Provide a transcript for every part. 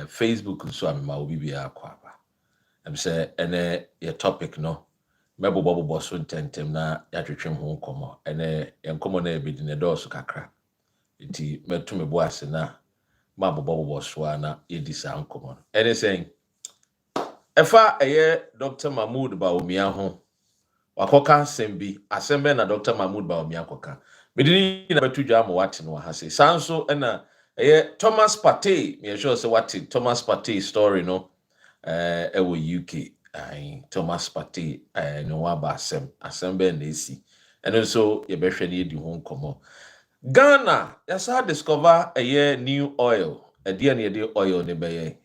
Facebook nso am ma obi bia akwaba am say ene your topic no mebo bobo so tentem na ya twetwem ho nkomo ene enkomo na ebedi ne dɔɔso kakra nti metu mebo ase na ma bobo so na yedi sa nkomo ene saying efa Dr. Mahmoud Bawumia ho wakoka sembi asembe na Dr. Mahmoud Bawumia koka medini na betu dwa mo wate no ha se sanso na Thomas Partey me sure say wate Thomas Partey story no ewo UK Thomas Partey no waba asembe na esi eno so ye behwe na yedi ho nkomo Ghana yasa discover new oil de na yedi oil ne beye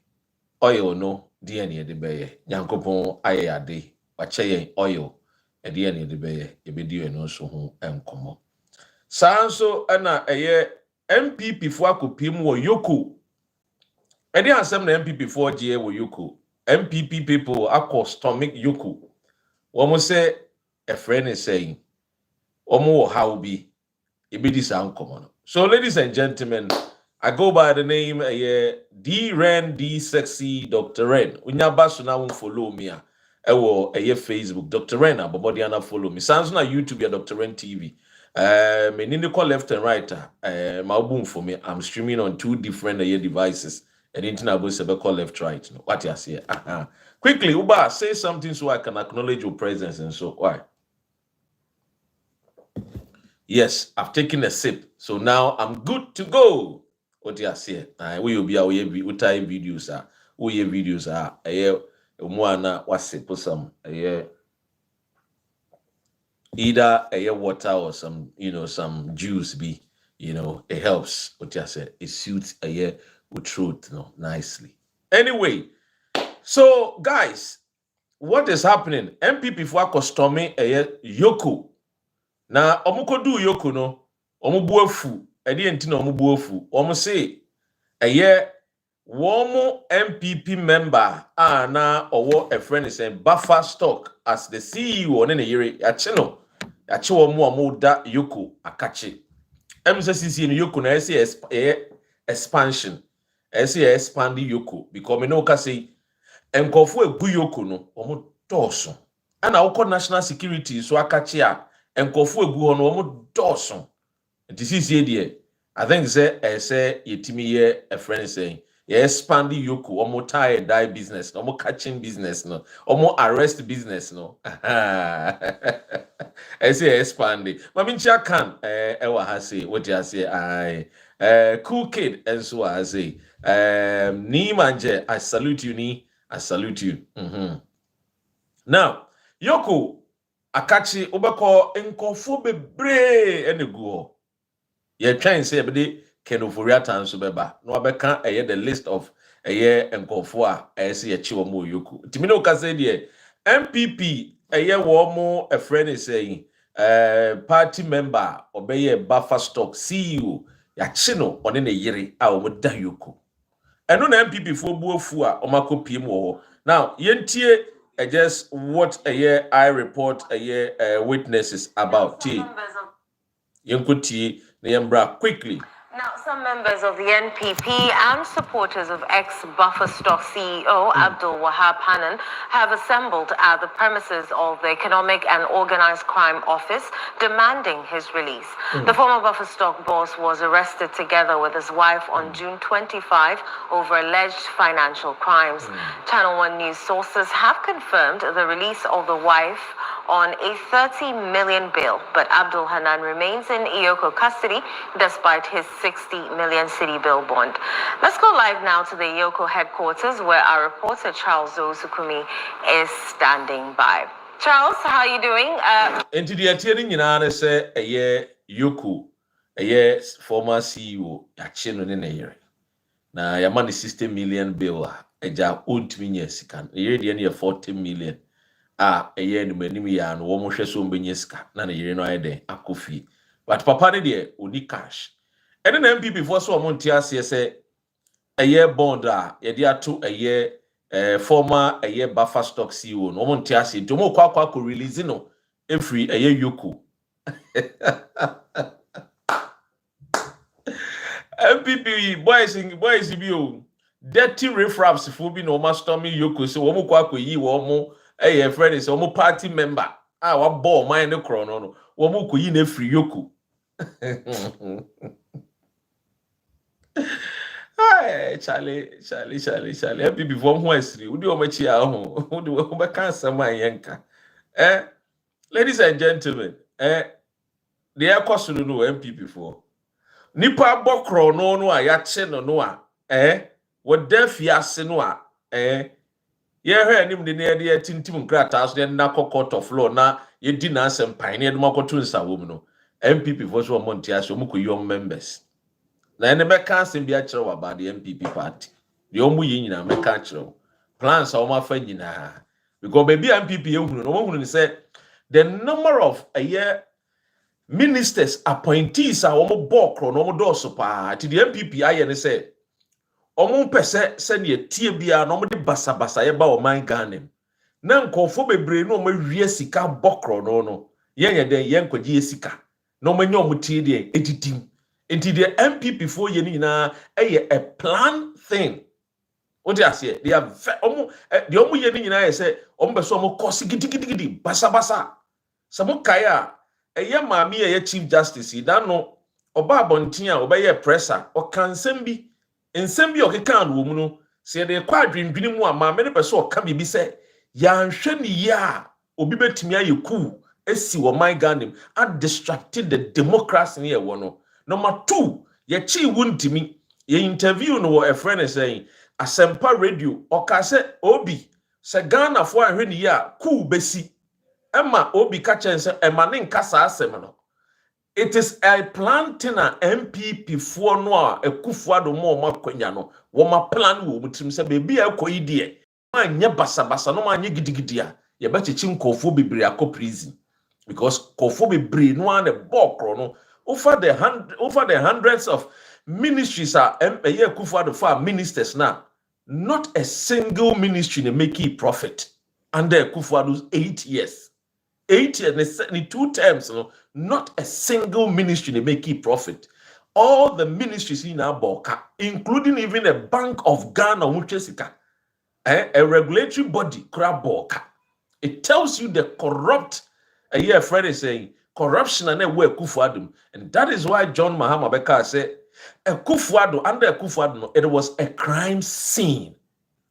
oil no de na yedi beye Nyankopon ayade wache oil de na yedi beye yebedi eno so ho enkomo sanso na MPP fo akopim wo Eoco edi asem na MPP fo je wo Eoco MPP people akọ stomach Eoco womo say a friend is saying omo wo how be ebedi sa nkomo no. So ladies and gentlemen, I go by the name D Ren D Sexy Dr. Ren unya baso na won follow me a ewo Facebook Dr. Ren abobodi ana follow me sanso na YouTube ya Dr. Ren TV. Me need to call left and right. My boom for me. I'm streaming on 2 different devices. And internet will say call left right. What you say? Quickly, Uba, say something so I can acknowledge your presence and so why. Yes, I've taken a sip, so now I'm good to go. What you say? We will be our videos are. We videos are. Umwana was put some. Either a water or some, some juice be, it helps. What you say, it suits with truth, nicely. Anyway, so guys, what is happening? MPP for customing Eoco. Now, omuko do Eoco no, omubuafu, entina omubuafu. Omu say womo MPP member na owo a friend is saying buffer stock as the CEO on the year achino. Achiwo mu da Eoco akachi. MCCC no Eoco na expansion. Expand Eoco because me no ka say enkofu egu Eoco no omo doso. Ana woko national security so akachi a enkofu egu ho no omo doso. CCC dey I think say yetimi ye a friend saying expand Eoco omo tie die business no omo catching business no omo arrest business no expand mamincha can ewa ha say what you say cool kid and so I say ni manje I salute you ni I salute you now Eoco akachi obeko nkofo bebre enegu ye twan say be Kenoforia tanso beba no abeka the list of nkofo a say ye chiwo mo Eoco timi no ka say de MPP wo mo a friend is saying party member obeye buffer stock CEO ya chino one ne yere a o da Eoco eno na MPP fo buofu a o makopiem wo now yentie just what I report witnesses about yenkotie na yembra quickly. Now, some members of the NPP and supporters of ex-Buffer Stock CEO Abdul Wahab Hanan have assembled at the premises of the Economic and Organized Crime Office, demanding his release. The former Buffer Stock boss was arrested together with his wife on June 25 over alleged financial crimes. Channel 1 News sources have confirmed the release of the wife on a 30 million bail, but Abdul Hanan remains in Eoco custody despite his 60 million city bail bond. Let's go live now to the Eoco headquarters where our reporter Charles Ozukumi is standing by. Charles, how are you doing? Into the attending in honor say Eoco, former CEO, Achino in a year. Now, your money 60 million bill, a job old years can a year the 40 million. A year no manim ya no wo mo hwe so mbenyeska na yire no ayede akofi but papa ne de oni cash ene na MPP for so mo ntia se se bond a ye de ato former buffer stock CEO no mo ntia se to mo kwa release no every Eoco MPP boys bi o dirty riffraffs for be no master me Eoco so womo kwa yi womo eh friend is womo party member wa ball mine no chrono no womo ko yi na free Eoco. Hey, Charlie. Happy before who is three. Would you make here? Would you make cancer, my yanka? Ladies and gentlemen, the air cost to know MPP for. Nipa bokro no yache no what deaf yasenoa, ye heard him the near the tintim gratas, then na court of law na ye dinner some pioneer mokotun woman. MPP for so montias, muku young members. Na ene meka sim bia kire about the MPP party. The omu yi nyina meka kire. Plans a omo afa nyina. Because baby MPP ehunu no ohunu ni say the number of a year ministers appointees a omo bokro no omo do so pa. Ti the MPP aye ne say omo pese se ne tie bia no omo de basabasa ye ba o man Ghana. Na nkofo bebre no omo wie sika bokro no. Yen den yen kwagie sika. No omo nya omo tie de editim. Into the MPP for you na a plan thing. What do you say? They are the omu yeni na say beso omo kosi gidi basa. Samo kaya mami chief justice that no oba abontin a oba ye presser o kan nsem bi o keka no no say de kwa adwendwene mu a ma me ne beso o ka bibi say ya nhwe ni ya obi betimi ayeku esi wo man Ghana a distracted the democracy ne ye wo no. Number 2, ye chi wuntimi ye interview no a friend is saying Asempa radio oka se obi se Ghana fo ahwe ni ya ku besi ema obi ka chen se ema ne nkasa asem no. It is a planting a MPP fo no a ekufuado mo makwanya no wo ma plan wo mutim se bebi ekoyi de anya basabasa no anya gidigidi a ye ba chichi nkofo bibiri akọ prison because kofo bibiri no an bokro no over the hundreds of ministries are for ministers now. Not a single ministry in making profit under Kufuado's 8 years. 8 years, in 2 terms, not a single ministry in making profit. All the ministries in Aboka, including even a Bank of Ghana, a regulatory body, Kraboka. It tells you the corrupt, a friend is saying, corruption and Kufuado. And that is why John Mahama Beka said, Kufuado, under Kufuado, it was a crime scene.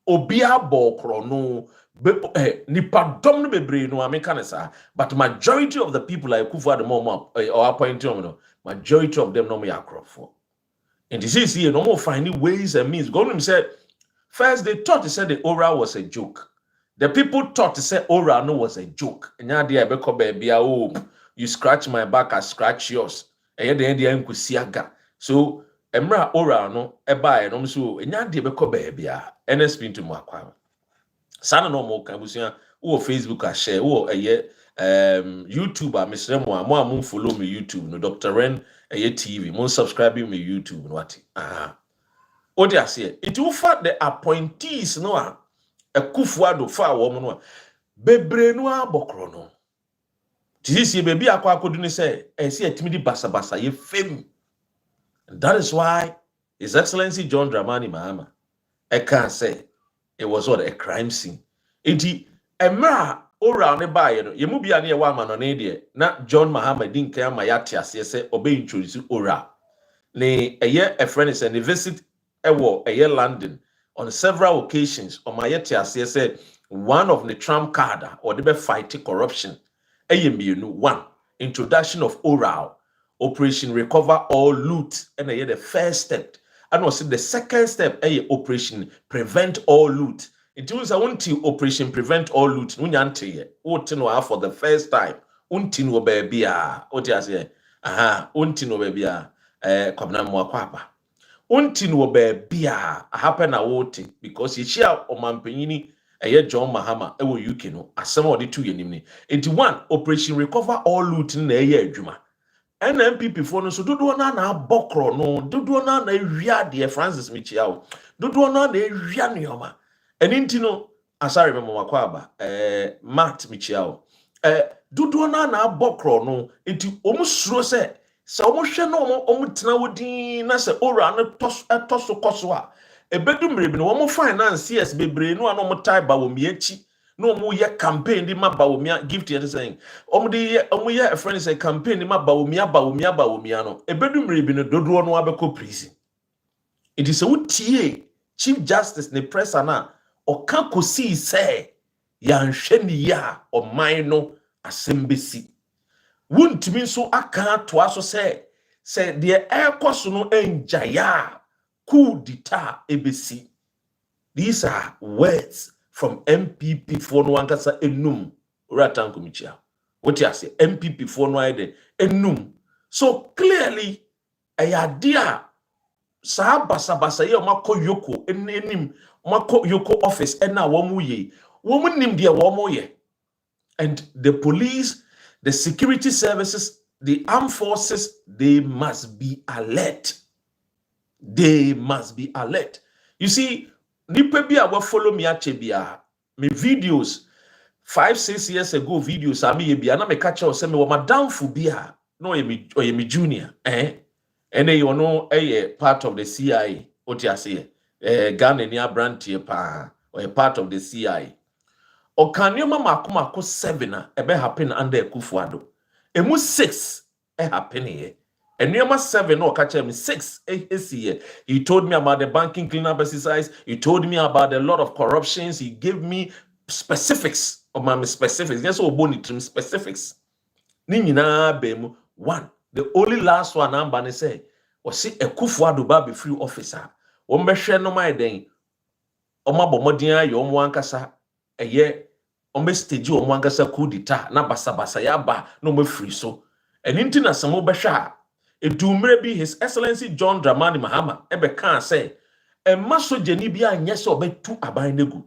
Obia bokro no, nipa domno bebre no amekanesa, but majority of the people like Kufuado mom or appointing no, majority of them no me for. And this is here no more finding ways and means. Government said, first they thought the oral was a joke. The people thought oral no was a joke. And now they beko baby you scratch my back, I scratch yours. And the end the so emra oral no eba no so enya de beko baby and spin to makwa. Sana no mo kabusia wo Facebook a share wo YouTube a mesremo a mo follow me YouTube no Dr. Ren TV mo subscribe me YouTube no what what they say it will fat the appointees no a Kufuado fa wo no bebre no abokro no. This baby akwakodu say see atimidi basabasa ye fame. And that is why His Excellency John Dramani Mahama can say it was what a crime scene. Enti emra ora ne baye no ye mu bia ne wa ma no ne de na John Mahama din kan ma yate ase say obe introduce ora ne a friend is and visit London on several occasions on my yate ase say one of the Trump card or the be fight corruption. One, introduction of oral, Operation Recover All Loot, and the first step. And also the second step, Operation Prevent All Loot. It was a Operation Prevent All Loot. For the first time. Untino baby, what you say? Untino baby, Kobna Mwakwapa. Untino baby, happen a wote because you share o mampenini. John Mahama ewo UK no asem odi tu yenim ni enti one Operation Recover All Loot na adwuma NMPP fo no so dodo na abokro no dodo na ewia de Francis Michiao dodo na ewia neoma enti no asare memo makwaba Matt Michiao dodo na abokro no enti omusuro se omuhwe no omutena wodin na se ora no toso koso a Ebedum rebi no omo financiers bebre no ano mo tie Bawumia chi no omo ye campaign di ma Bawumia gift ye saying omo ye a friend say campaign di ma Bawumia no ebedum rebi no dodo no abeko prison. It is a utie Chief Justice ne press na oka kosi say yanhwe ni ya oman no asembesi wuntimi so aka to aso say de Eoco so no enjaya coup d'etat ebesi. These are words from MPP for no ankasa enum ratanko michia. What you say MPP for no ide enum. So clearly ayadea sa basa ye mako Eoco enim mako Eoco office ena womu ye womu nim de womu ye. And the police, the security services, the armed forces, they must be alert. They must be alert. You see, nipa bi a wa follow me achebia me videos 5-6 years ago videos ami ye bia na me catch us say me wa madam fu bia no ye me junior ene you know part of the CIA otiase Ghana ni abrantie pa or part of the CIA. Okanioma mako 7 ebe happen under Kufuado. Emu 6 happen here. Enioma 7 no catch him 6 here. He told me about the banking cleanup exercise. He told me about a lot of corruptions. He gave me specifics of my specifics. Yes, obonitrim specifics. Ni nyina bemu 1. The only last one I'm gonna say was see a Kufuado ba be free officer. Ombehwe no my den. Oma bomodin ayo omo ankasa eye ombe stage omo ankasa coup d'etat na basa ya ba no me free so eni na samo behwa edumre bi His Excellency John Dramani Mahama ebe kan say emma sojeni bi anye se obetu aban negu.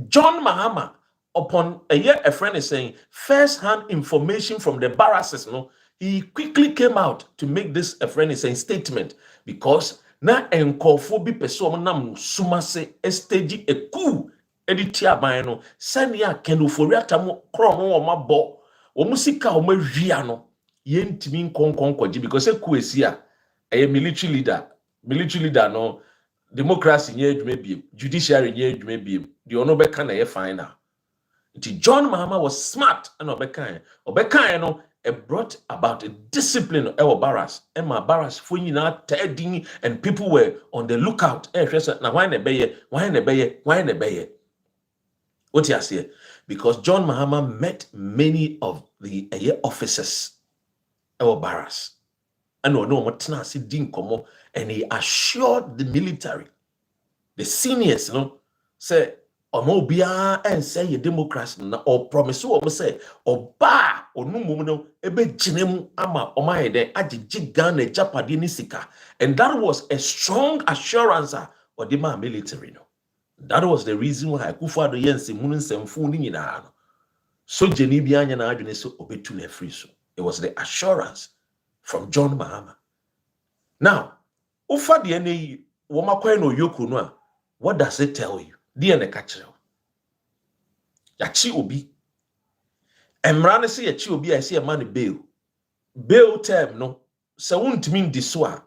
John Mahama upon a friend is saying first-hand information from the barracks, no, he quickly came out to make this a friend is saying statement because na enkofo bi person nam sumase stage a coup editia ban no sania kenofori atamo kro no o mabo o musika o mawia no yentimi nkonkonkoji because coup esia military leader no democracy nye adwuma biem judiciary nye adwuma biem the ono beka na ye final. John Mahama was smart and obekan no it brought about a discipline of barras. Emma barras funyina tedding and people were on the lookout. Now why ne beye? What you say? Because John Mahama met many of the officers of barras. And no matna si din komo and he assured the military, the seniors, say ono bia and say a democracy na or promise o say oba onum no ebe ginemu ama omaide agigi Ghana japade ni sika. And that was a strong assurance of the military no. That was the reason why Kufuado yense munu nsemfu ni nyina no so jeni bia anya na adwene so obetu na free so. It was the assurance from John Mahama. Now ufa de ene wo makwa no Eoco no a, what does it tell you? Dear ne kachiro yachi obi emra ne se yachi obi a se e man bail term no se wuntimi ndi so a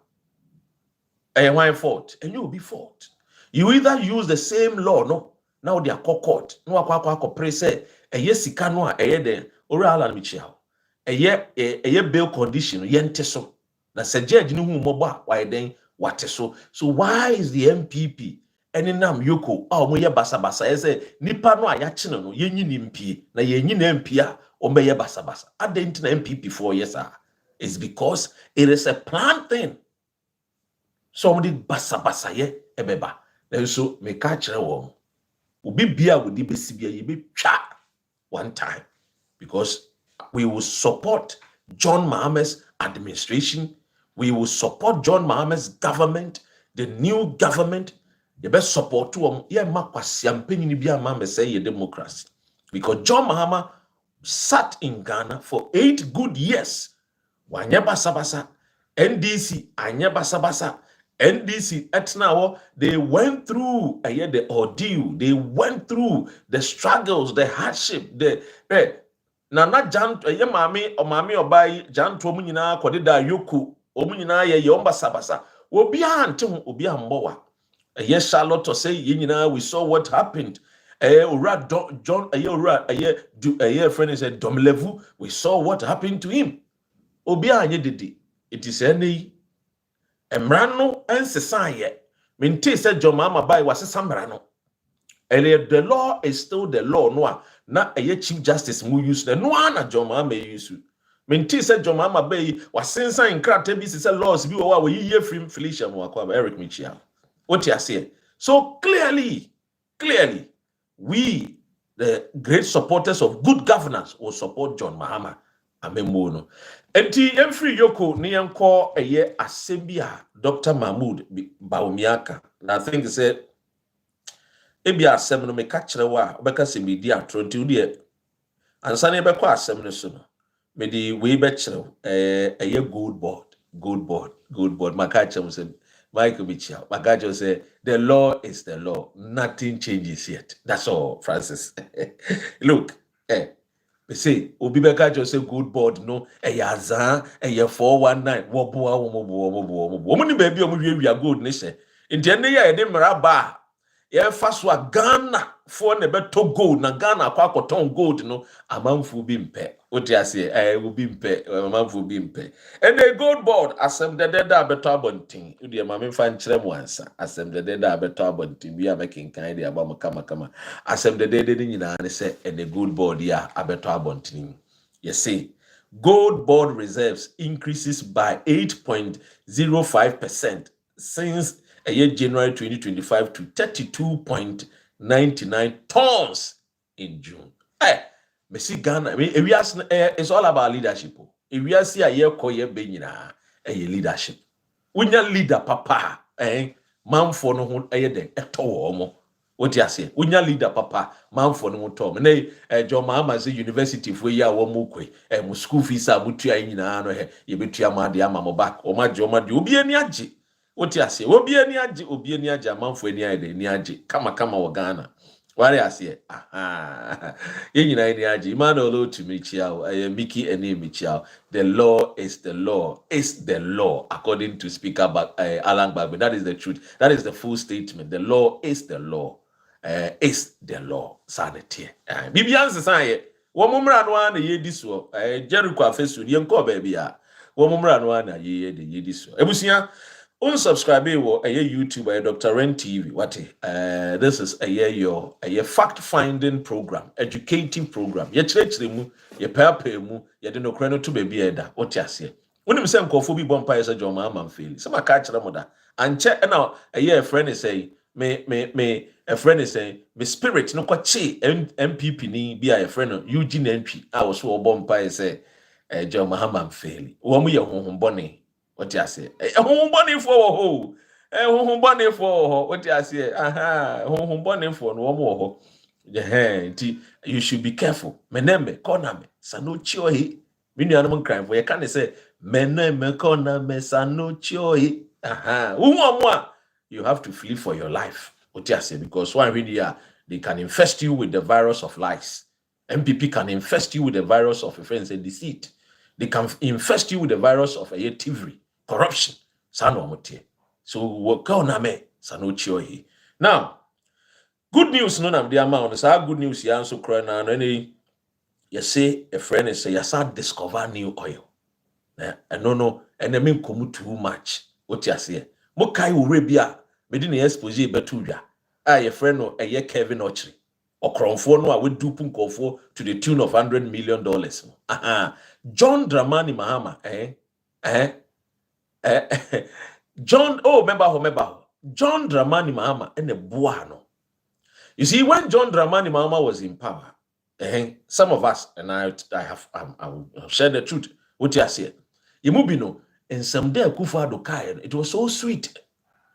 why fault and you will be fault. You either use the same law no now they are court no akwa pray say sika no a den ora ala mi chia bail condition yente so na se judge no hu mobo a why den wate so why is the MPP eni nam Eoco a omo ye basa ese nipa no a ya chine no yenyi ni mpie na yenyi na mpie a omo ye basa adent na MPP 4 years is because it is a planned thing. Somebody basa ye ebeba na so me ka kire wo obi bia wodi besibia ye be twa one time because we will support John Mahama's administration, we will support John Mahama's government, the new government. The best support to ye makwasiampeni bia ma say ye democracy because John Mahama sat in Ghana for 8 good years. Wanye basa NDC anye basa NDC etnawo they went through the ordeal, they went through the struggles, the hardship, the nana jan ye mami obai jan to mu nyina kwode da Eoco omu nyina ye basa obi ante obi ambowa. Yes, Charlotte to say, we saw what happened. John, friend is a Domlevu. We saw what happened to him. Obia didi. It is any emrano and sesaye. Minti said John Mama by was a sambrano. And the law is still the law. No, na a chief justice mu use the no na John Mama use. Minti said John Mama Bay was sensa in crack is a laws be over ye free Felicia Mwakwa Eric Michia. What you say? So clearly, we, the great supporters of good governance, will support John Mahama. Amemono. Enti every Eoco niyanko eye asembia Dr. Mahmoud Bawumia. And I think he said, ebi asem no meka kire wa obeka se media tronti udi ansane be kwa asem no so no me di we be kire eye good board maka kire say Michael Mitchell maka kire say the law is the law, nothing changes yet. That's all, Francis. Look, we say obi be ka kire say good board no azan 419 wo bo ni baby omo wi good ni se nti ene ya de mraba first one Ghana for nebeto gold na Ghana kwa koton gold no amanfu bi mpe oti ase will be mpe amanfu bi mpe and the gold board asem de da beto abontin udi ma me fa nkyere mu ansa asem de da beto abontin bi amaking kan de aba kama asem de nyina ne se and the gold board ya abeto abontin you see gold board reserves increases by 8.05% since a year January 2025 to 32.99 tons in June. Messi Ghana, it's all about leadership. If we are see a year call ye benyina a leadership. When you leader papa, man for no one de eto what you say? When you leader papa, man for no tom. Nay, John Mahama say university for ya womukwe, school fees are mutia in no he, you betia madiama back, or my joma do be any aji. What you say? Obi ani aje amanfo ani ade ni aje kama wa Ghana. What you say? Aha. Ye nyina ani aje. Emmanuel Otumichiao, Mickey eni Michiao. The law is the law. Is the law according to Speaker Alan Bagbe. That is the truth. That is the full statement. The law is the law. Is the law. Sanity. Bibi anse say wo momra no an ye di so. Jericho afesu ye nko baby a. Wo momra no an ye di so. Ebusia unsubscribe wo YouTube Dr. Ren TV. This is your fact finding program, educative program. Ye church mu, ye pay mu, ye de no kreno to baby eda. What you say? When say nkofo bi bompa ye say John Mahama fail. Some ka kire mo da. Anche na a friend is say me a friend is say me spirit no kwache MPP ni bi a friend no Eugene Entry. I was so bompa ye say John Mahama fail. Wo mu ye honhom bone. What you say? Honhom for honhom for what you say? Aha, honhom for no more. You should be careful. Menembe, koname, sanochiohi. Mini animal crime for you can't say menembe koname sanochiohi. Aha, you have to flee for your life. What you say? Because one really they can infest you with the virus of lies. MPP can infest you with the virus of offense and deceit. They can infest you with the virus of thievery. Corruption. So what me sanochiohi. Now, good news no nam the amount. So good news ya so cry na any you say a friend is say you start discover new oil. No and I mean come too much. What you say? Mo kai ure bia me di na expose betu dwa. Your friend no eye Kevin Ochri. Okronfo no a we dupe nkofo to the tune of $100 million. John Dramani Mahama John, remember John Dramani Mahama and the Buano. You see, when John Dramani Mahama was in power, some of us, and I will share the truth, what you say, you mubino, and someday Kufa Kai, it was so sweet.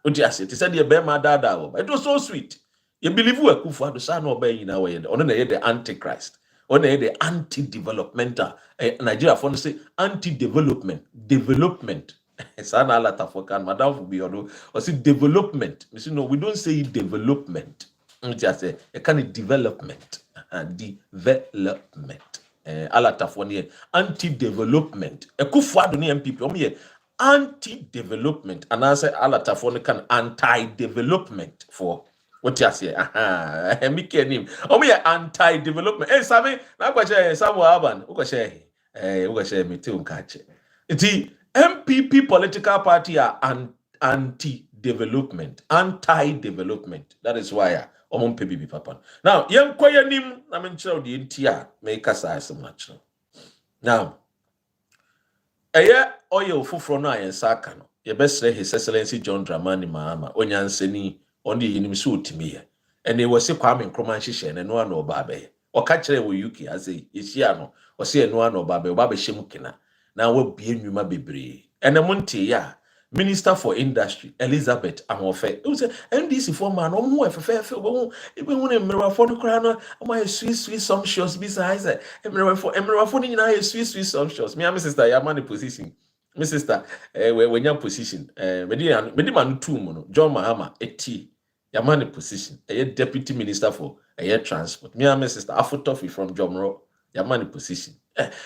What you say, he said, "Your bema dada," it was so sweet. You believe we Kufa the son of in our end, on the Antichrist, on the anti-developmental, Nigeria for say anti-development, development. Sana ala tafokan madam for be or say development. You know, we don't say development. Just say a kind of development. Development. Ala tafoni anti-development. E kufu ado ni MPP. anti-development, and I say alatafone can anti-development for what you say. Aha, me kenim. We are anti-development. Eh, Sami, na kwa che Samu Aban. Uko she me ti unkache. Iti MPP political party are anti-development, anti-development. That is why omon PBB papa. Now, yen kwaya nim na menchira di ntia make us asem natural. Now, oil fufro no ayensa aka no yebesre His Excellency John Dramani Mahama onyanseni onde yinim so otimi ye ene wose Kwame Nkrumah nhihye ne no ana oba be oka kire wo UK ase yehia no ose eno ana oba be hyem kina na wa bie nwuma bebre ene monte ya Minister for Industry Elizabeth Amofe o say NDC for man o mu efefefe wo ebe hu ne mmerwafo no kra no o ma sweet sumptuous besides mmerwafo ni nyina sweet sumptuous me am sister ya man position me sister when your position medi man two mu no John Mahama eti ya man position deputy minister for transport me am sister Afotofi from Jomro ya man position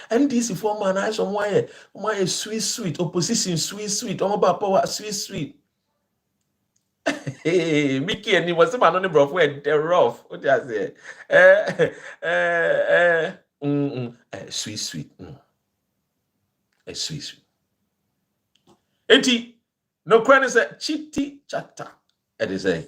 NDC for man I some why sweet opposition sweet about power sweet hey Mickey and he was man on the bro for the rough what you say sweet sweet enti no credit say chitty chatter it is a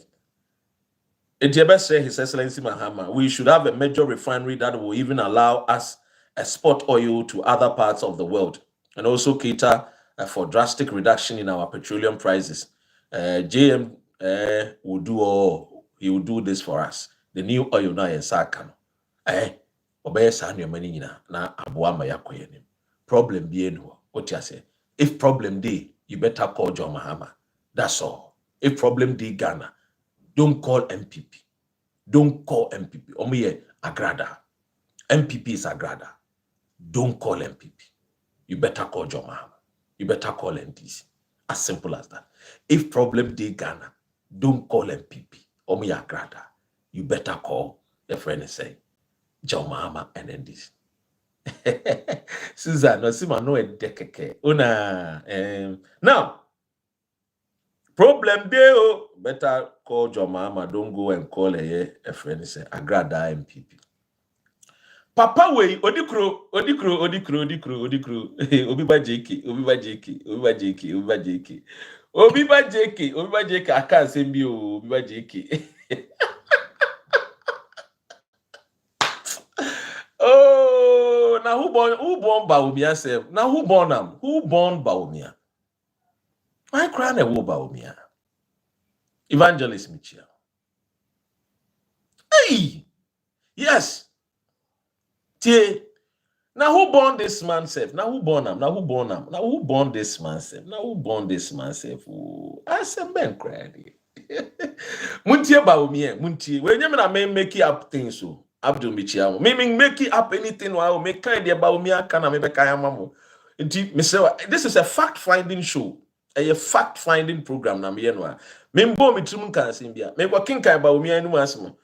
His Excellency Mahama, we should have a major refinery that will even allow us export oil to other parts of the world and also cater for drastic reduction in our petroleum prices. JM will do all, he will do this for us. The new oil na yensaka no. Obeye sa anu mani nyina na aboa ma yakoye nim. Problem be no. What you say? If problem dey, you better call John Mahama. That's all. If problem dey Ghana, don't call MPP. Don't call MPP. Omiye agrada. MPP is agrada. Don't call MPP. You better call John Mahama. You better call NDC. As simple as that. If problem dey Ghana, don't call MPP. Omiye agrada. You better call the friend and say John Mahama and NDC. Susan, no sima no edekeke. Una now. Problem dey oh, better call John Mahama. Don't go and call a friend and say agrada MPP. Papa way odikro obiba JK aka sembi o obiba JK. Oh, now who born Bawumia self? Now who born am? Who born Bawumia? Why cry na wo Bawumia? Evangelist Michel. Hey! Yes. Tie. Now who born this man self? Now who born him? Now who born him? Now who born this man self? Now who born this man self? I said ben cry. Muntie Bawumia, muntie. When you mean make it up things so. Abdul Michiamo. Meaning make it up anything while make kind of Bawumia can I make mamu. This is a fact-finding show. A fact-finding program na mienwa. Membo mitrum kan simbia. Me kwa kinka Bawumia enu asmo.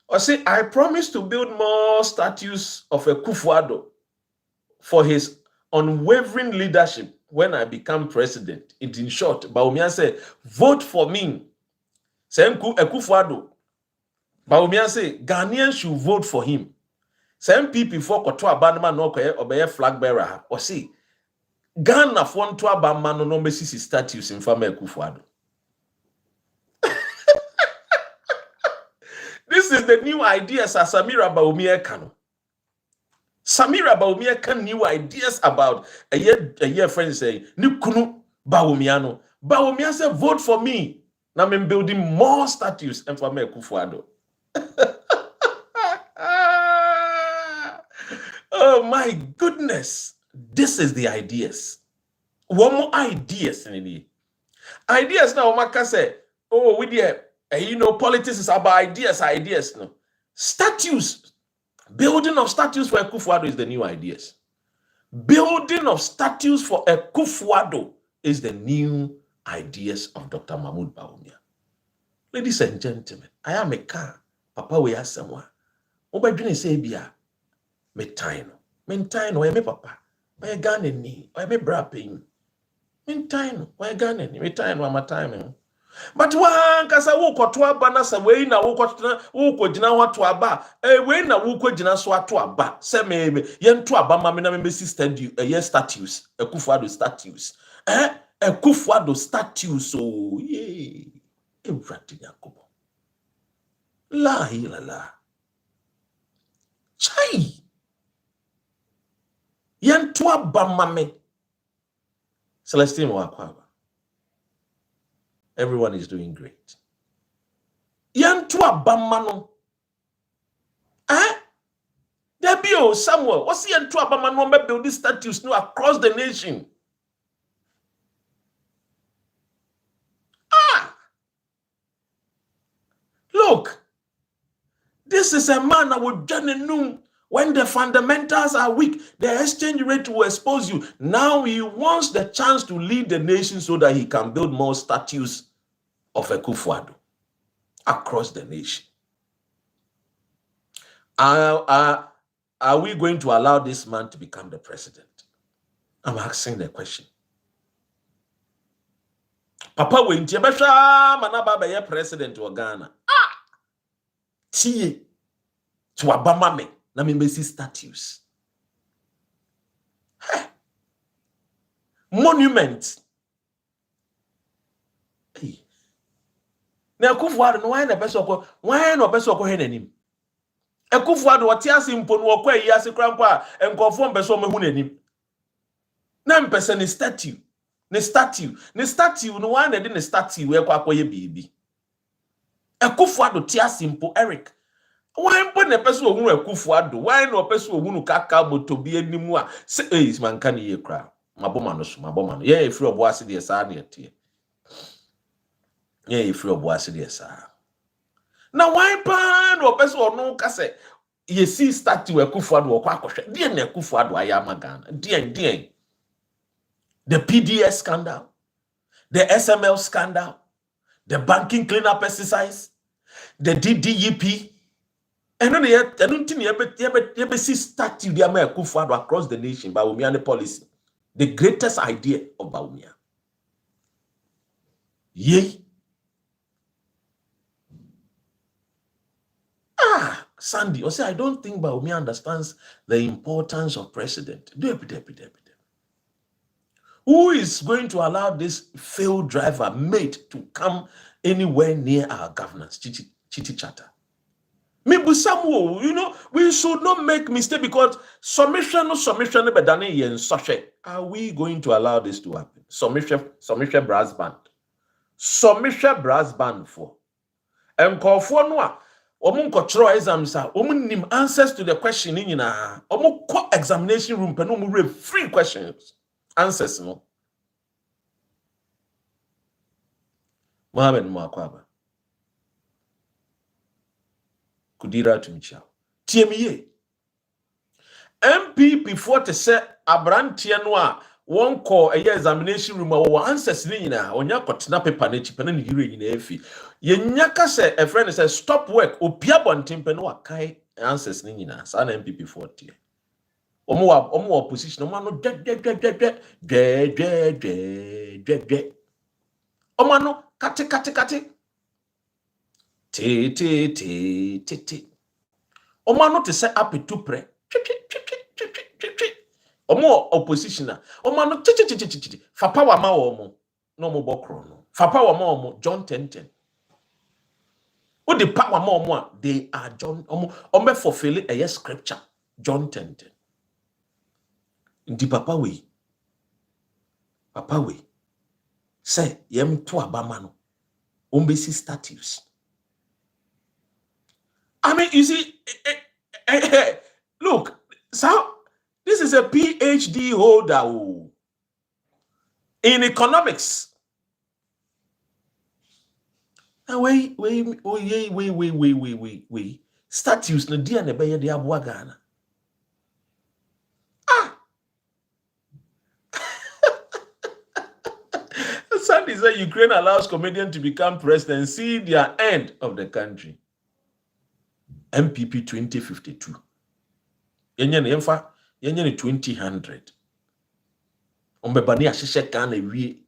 Or say, I promise to build more statues of a Kufuado for his unwavering leadership when I become president. In short, Bawumia said, vote for me. Say, Kufuado. Bawumia say, Ghanaians should vote for him. Say, people for Kotoa Banama no obey flag bearer. Or say, Ghana for Toa Banama no messi statues in Fama Kufuado. This is the new ideas as Samira Bawumia can. Samira Bawumia can new ideas about a year friend say, Nukunu Bawumiano. Bawumia said, vote for me. Now I'm building more statues and for me Kufuado. Oh my goodness. This is the ideas. One more ideas in the ideas now, Maka say, oh, we did. Politics is about ideas, no. Statues. Building of statues for Kufuado is the new ideas. Building of statues for Kufuado is the new ideas of Dr. Mahmoud Bawumia. Ladies and gentlemen, I am a car. Papa, we are someone. Oba dwene say bia. Me time no, me papa. Me Ghana ni, or me bra pain. Meantime, why Ghana? Meantime, I'm a time. But one kasa wuko to aba na se we na wuko gina wa to aba we na wuko gina so to aba se me ye to aba ma me na me sister du ye status Ekufuado status Ekufuado status so ye everything yakobo la ilala chai ye to aba ma me Celestine Wakwaba. Everyone is doing great. Yantu abamano. There be Samuel. What's the yantu abamano me building statues no across the nation? Look, this is a man that would journey when the fundamentals are weak. The exchange rate will expose you. Now he wants the chance to lead the nation so that he can build more statues of Ekufuado across the nation. Are we going to allow this man to become the president? I'm asking the question. Papa we ntiyebehwa manaba be president of Ghana. Tie to abama me na me mesi statues. Monument. Hey. Na Ekufuado no why na person ko he nanim. Ekufuado wote ase mpo no okwa yi ase krampo a enkofo mbeso mehu nanim. Na mpese ni statue. Ne statue no why na de ne statue we kwa akoye bibi. Ekufuado te ase mpo Eric. Why mpo na pese ohunu Ekufuado? Why no pese ohunu kaka motobi animu a say man kan ye kra. Maboma no. Ye efri obo ase de sa na tie. Ye efri obo ase de sa. Na why pan no pese onu ka say ye see statue Ekufuado wo kwa akohwe. Die na Ekufuado ayama Ghana. Die. The PDS scandal, the SML scandal, the banking cleanup exercise, the DDEP, and then you see statue the Ekufuado across the nation, Bawumia policy. The greatest idea of Bawumia. Yay. Sandy, I say I don't think Bawumia understands the importance of president. Who is going to allow this failed driver mate to come anywhere near our governance? Chiti chatter. Maybe some, we should not make mistake because submission, but are we going to allow this to happen? Submission brass band. Submission brass band for. And call for no. Omun control exams are nim answers to the question in examination room, but no free questions. Answers no. Mohammed Mwakwaba. Kudira Tumichao. TME. MPP for to say Abrantia Noir one call a year examination room or answers nina on your cotton paper nature pen and you in efi. Yenyaka say a friend says stop work or piabon timpenoa kai answers nina san MPP 40. Omo opposition omano omano kate te omano te say up to pre omo opposition omano fa power ma omo no mo bokro no fa power ma omo John 10:10 o the power ma omo they are John omo fulfill a scripture John 10:10 ndi papa we say yem to abama no ombesi statues. I mean, you see, look, so this is a PhD holder in economics. Now, wait. Statues no dia ne beye de aboa Ghana. Sandy said Ukraine allows comedian to become president. See their end of the country. MPP 2052. Yenye 2000. Ombebani ahyehyɛ Ghana wie.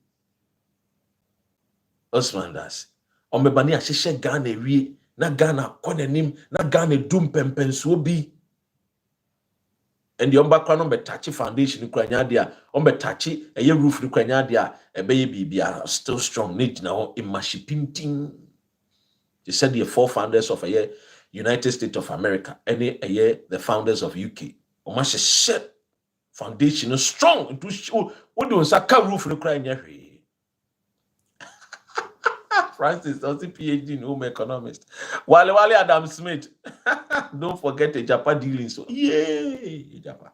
Osman das. Ombebani ahyehyɛ Ghana wie. Na Ghana kɔ n'anim, na Ghana dum pɛmpɛnsuo bi. And the ombakwa no betachi foundation kura nyadia, ombetachi eye roof kura nyadia, ebeye bibia still strong. Need now imashi painting. They said the 4 founders of a year United States of America, any a year the founders of UK. Omashi set foundation strong into show what do saka roof kura nyadia. Francis, also PhD in home economist. Wale Adam Smith. Don't forget the Japan dealing. So, yay, Japan.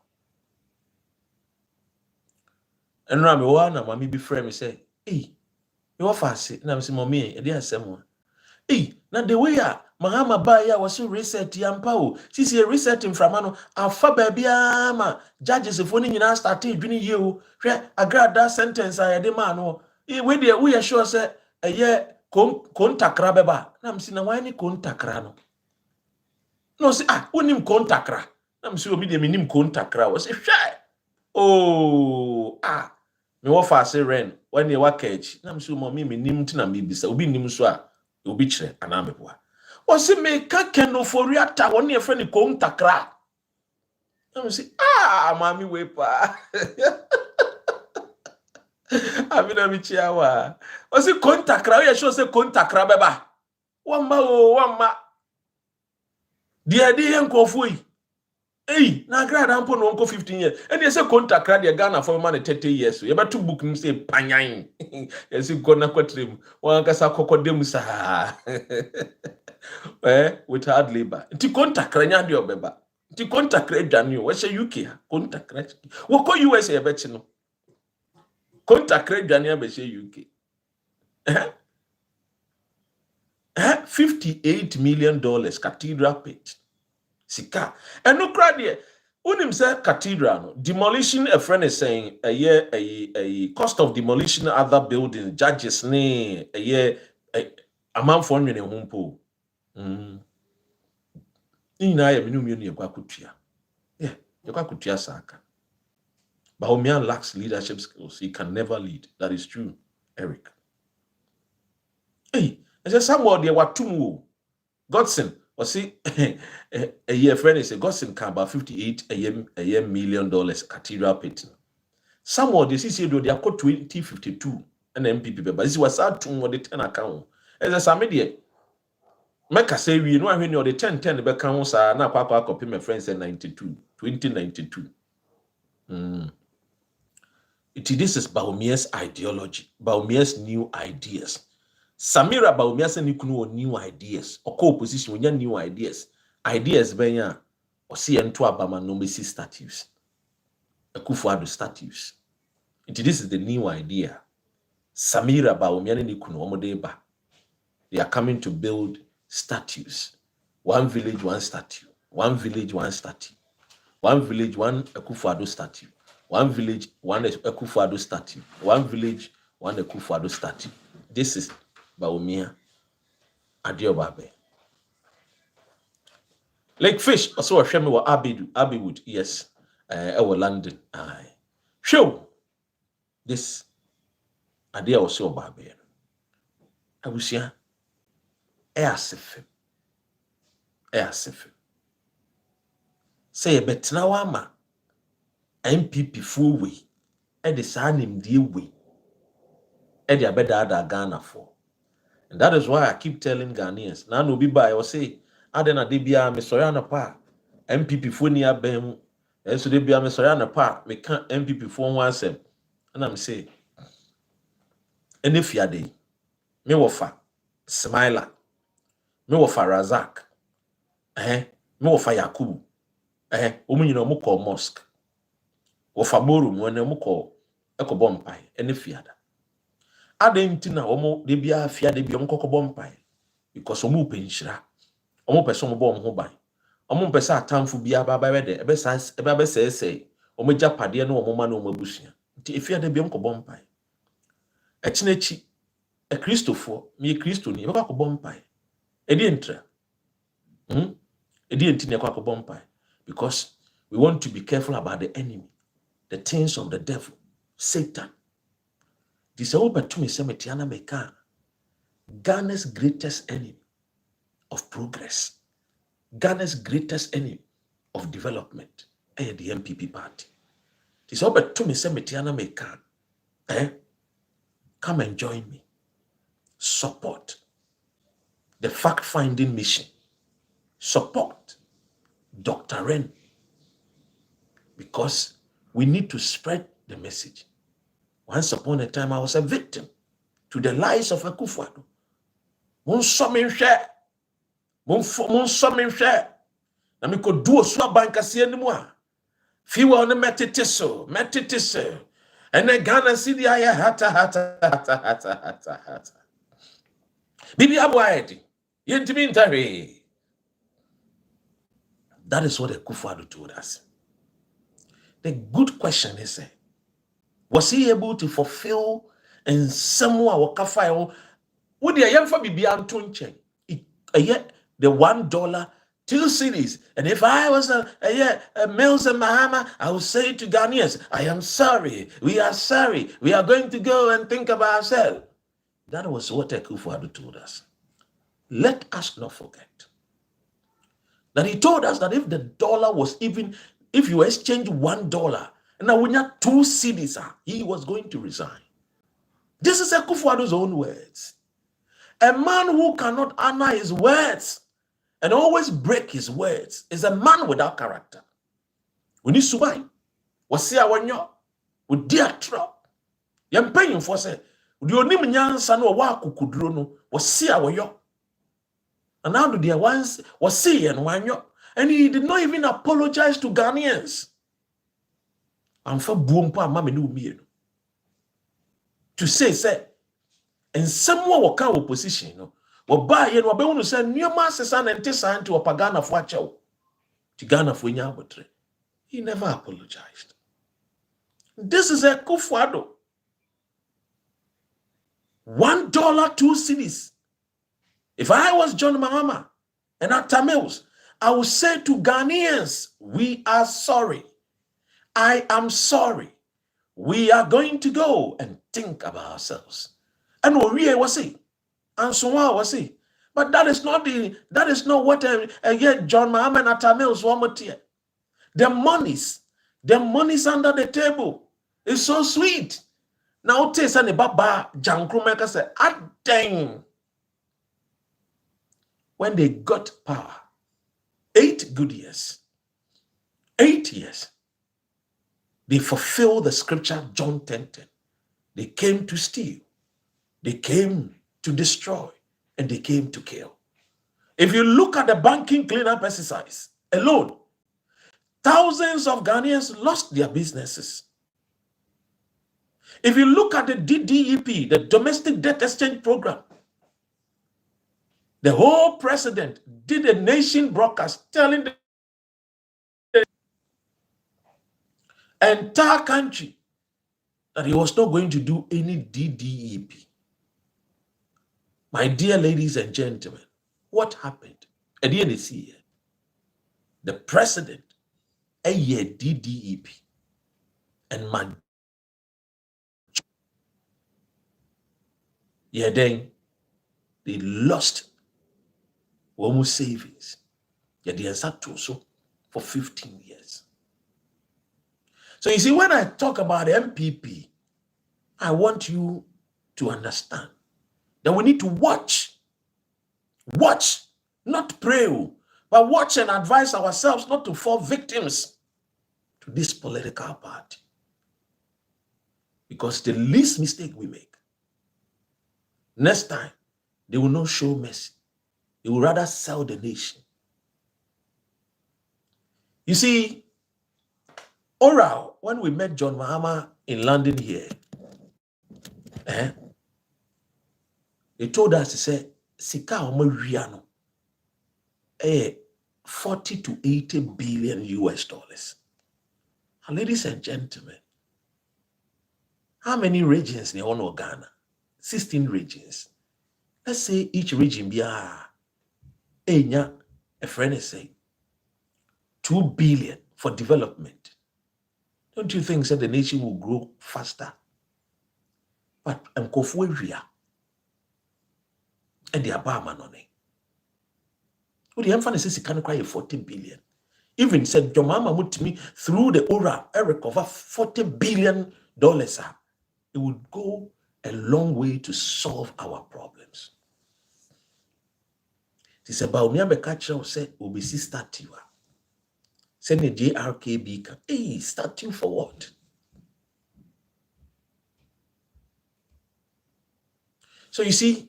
And now, mommy be friend, me say, hey, you are fast. And I'm saying, mommy, I didn't say more. Hey, now the way Mahama Baya was so reset yampao. She's a reset in Framano. Alpha baby ama. Judges if only you now started doing you. I grab that sentence I demand. We are sure say a year. Kontakra beba na msi na wani kontakra no no si wonim kontakra na msi obi de menim kontakra wo se hwɛ me wo fa se ren when you waka echi na msi mo me menim tina me bisa obi nim so obi kyerɛ ana meboa wo se me ka kenofori ata wo ne e fɛ ne kontakra na msi mami we pa Amina michiawa. Osi kontakra, we sure say kontakra beba. Wamba. Dia nkofu yi. Na grad ampo no nko 15 years. And you say kontakra dia Ghana for man 30 years. You better book him say panyan. You see gonna kwatrim. Wan kasa kokodem sa. With hard labor. Nti kontakra nya dia beba. Nti kontakra dwane we say UK kontakra. Wo ko US e bechi no. Contact Daniel Beshe UK. $58 million cathedral pit. Sika. And no crowd here. Unim say cathedral no. Demolition, a friend is saying a year a cost of demolition other buildings, judges ne a year amount for million humpo. Ina ya minum yoni yakwa kutia. Yeah, yakwa kutia saka. Bawumia lacks leadership skills. He can never lead. That is true, Eric. Hey, I said somewhere there were two. Godson, or see, a year friend is a Godson can about $58 million cathedral pit. Somewhere this is they are called 2052 and MPP, but this was sad to more the 10 account. As a Samedia, Mecca say we know when you're the 10 the accounts are now copy my friends at 2092. This is Bawumia's ideology, Bawumia's new ideas. Samira Bawumia said new ideas. Or co-opposition when you new ideas. Ideas benya or see and to Abama no mesi statues. Akufo-Addo statues. This is the new idea. Samira Bawumia ni kuno omodeba. They are coming to build statues. One village, one statue. One village, one statue. One village, one Akufo-Addo statue. One village, one Akufo-Addo statue. One village, one Akufo-Addo statue. This is Bawumia Adiobabe. Lake Fish, also a shame wa Abbeywood, yes. Our London. Aye. Show this idea also Babe. I was here. Airsafe. Say a bet now, ama. MPP full way. And the son him deal way. And the abeda Ghana for. And that is why I keep telling Ghanaians. Now no be by or say, Adena debia me soyana pa. MPP full near bem. And so debia me soyana pa. Me can't MPP full one sem. And I'm say, and if ya day, me wofa Smiler, me wofa Razak, me wofa Yakubu, you know muko mosque. Wofa Morum when muko eko bompai, and if ya da. Adentina omo debia fia debia mkoko bompai because omo penshira omo person mo bom ho ban omo pesa atamfu bia baba wede ebe say omo japade no omo ma no omo abusua nti efia debia mkoko bompai echinechi a Christopher me Christo ni baba ko bompai edi entra edi enti ne ko bompai because we want to be careful about the enemy, the things of the devil. Satan. This is over to me, Semetiana Meka. Ghana's greatest enemy of progress. Ghana's greatest enemy of development. The MPP party. This is over to me, Semetiana Meka. Come and join me. Support the fact-finding mission. Support Dr. Ren. Because we need to spread the message. Once upon a time, I was a victim to the lies of Akufo-Addo. Mon summon share. Mon summon share. Na me could do a swap bank as anymore. Few on the metitiso. And then Ghana see the aya hata. Bibi Abuaedi. Yentimin. That is what Akufo-Addo told us. The good question is, was he able to fulfill in somewhere wakafai? Would the Ayamfa Bibi Antonchen? The $1, 2 cities. And if I was a Mills and Mahama, I would say to Ghanaians, I am sorry. We are sorry. We are going to go and think about ourselves. That was what Akufo-Addo told us. Let us not forget that he told us that if the dollar was even, if you exchange $1, and now we have 2 cities, he was going to resign. This is Akufo-Addo's own words. A man who cannot honor his words and always break his words is a man without character. We need to buy. Wasi awanyo. We dear trap. Yam paying for say. We only nyansa no wa kukudro no. Wasi awanyo. And now the dear ones wasi and wanyo. And he did not even apologize to Ghanaians. I'm for boompa mama no me. To say, and someone will come opposition, you know. Waba yen wabe unu say nyoma sesa na ntesa anti wapagana fuacha wo. Ti Ghana fu nya abotre. He never apologized. This is Akufo-Addo. $1, 2 cities. If I was John Mahama and at Tamils, I would say to Ghanaians, we are sorry. I am sorry. We are going to go and think about ourselves. And what we was saying. And so was he. But that is not what yet John Mahama and Atamils want here. The monies under the table is so sweet. Now taste and baba Jankrumeka said, dang. When they got power, 8 good years, 8 years, they fulfilled the scripture John 10:10. They came to steal. They came to destroy, and they came to kill. If you look at the banking cleanup exercise alone, thousands of Ghanaians lost their businesses. If you look at the DDEP, the Domestic Debt Exchange Program, the whole president did a nation broadcast telling the entire country that he was not going to do any DDEP. My dear ladies and gentlemen, what happened? At the end of the year, the president, a year DDEP, and man, yeah, then they lost almost savings. Yeah, they sat also for 15 years. So you see, when I talk about MPP, I want you to understand that we need to watch, not pray, but watch and advise ourselves not to fall victims to this political party. Because the least mistake we make, next time, they will not show mercy. They will rather sell the nation. You see, oral, when we met John Mahama in London here, they told us to say, Sika Omariano, 40 to 80 billion US dollars. And ladies and gentlemen, how many regions they own Ghana? 16 regions. Let's say each region be a friend is saying 2 billion for development. Don't you think that the nation will grow faster? But Mkofueria and the Abama money. Would the emphasis is can cry 40 billion? Even said your mama to me through the aura, I recover $40 billion. It would go a long way to solve our problems. It's about me. I'm a catcher. Say, we'll be starting. Send a JRKB. Hey, starting for what? So you see,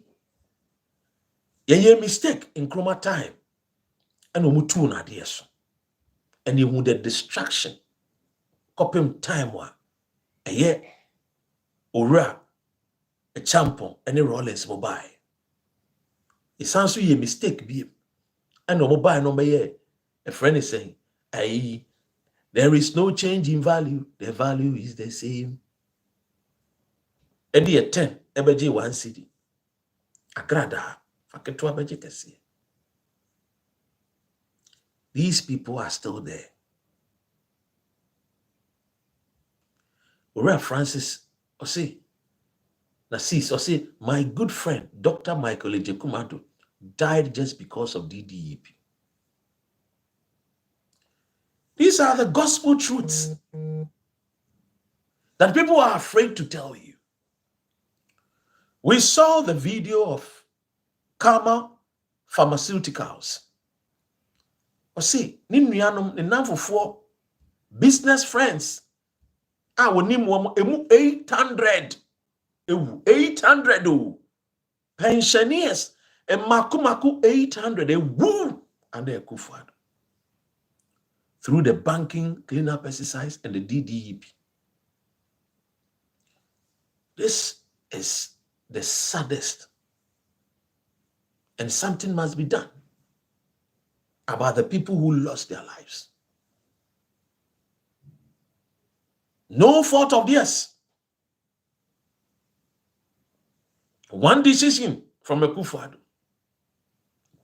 you mistake in chroma time, and we move to so. And you the distraction, copying time wa, a year, ora, a champion, any rollers mobile. It sounds to you a mistake, be, and no mobile number year. A friend is saying, "Aye, there is no change in value. The value is the same." And the 10, ebeji 1 city. Agrada, faketu abeji kesi. These people are still there. Ora Francis, Osi, Nasis, Osi, my good friend, Dr. Michael Ejekumado, died just because of DDEP. These are the gospel truths that people are afraid to tell you. We saw the video of Karma Pharmaceuticals. Osi, Ninuanum, Ninamfo, business friends. I will name one 800. 800 pensioners. And Makumaku 800. Woo! And they kufad. Through the banking, cleanup exercise, and the DDEP. This is the saddest. And something must be done about the people who lost their lives. No fault of theirs. One decision from a Kufadu.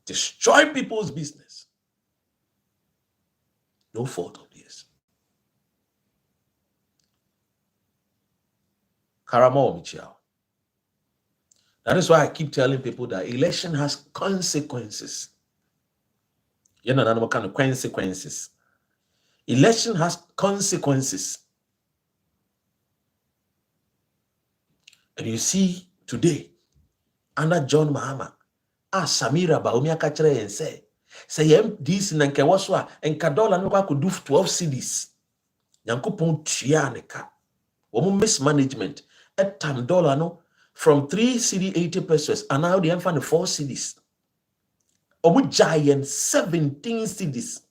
Destroy people's business. No fault of theirs. Karamo Michiao. That is why I keep telling people that election has consequences. You know, what kind of consequences. Election has consequences. And you see today, under John Mahama, Samira Bawumia kachre and say this nanke waswa and kadola no could do 12 cities. Yankupon trianeka. Woman mismanagement. At time dollar no from 3 city 80 pesos and now they find 4 cities. Omu giant 17 cities.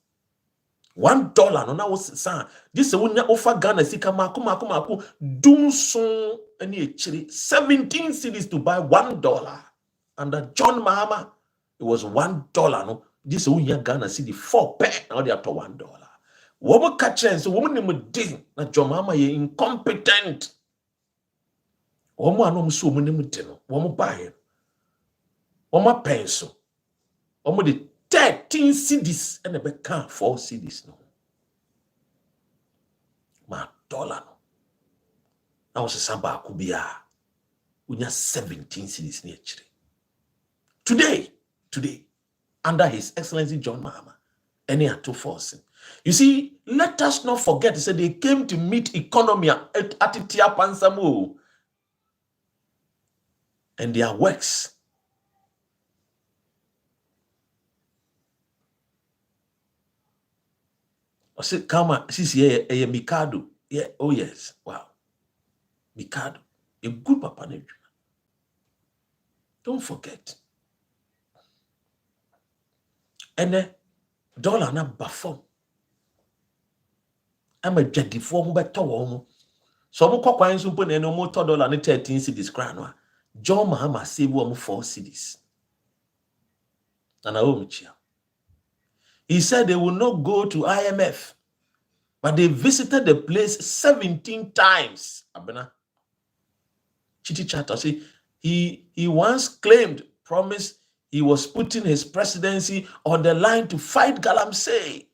$1 no now was sa. This one offer Ghana sika maku dum son any 17 cities to buy $1. Under John Mahama, it was $1. No, this one Ghana city 4 pe now they are to $1. Woman catch and so woman name ding na John Mahama ye incompetent. Woman no so name ding woman buy woman pencil. Woman the 13 cities and the can 4 cities no. Ma dollar no. Now was a samba kubia. Unya 17 cities near Chile. Today, under His Excellency John Mahama, any are two forcing. You see, let us not forget, say they came to meet economy at Tia Pansamu and their works. I said, Kama, sisi a Mikado. Yeah, oh yes, wow. Mikado, a good papa. Don't forget. And the dollar na bafom. I'm a jetty form better woman. So I'm quite simple and no more $13 and 13 cities crown. John Mahama saved 4 cities. And I owe he said they will not go to IMF, but they visited the place 17 times. Abena. Chitty Chatter. See, he once promised he was putting his presidency on the line to fight Galamsey.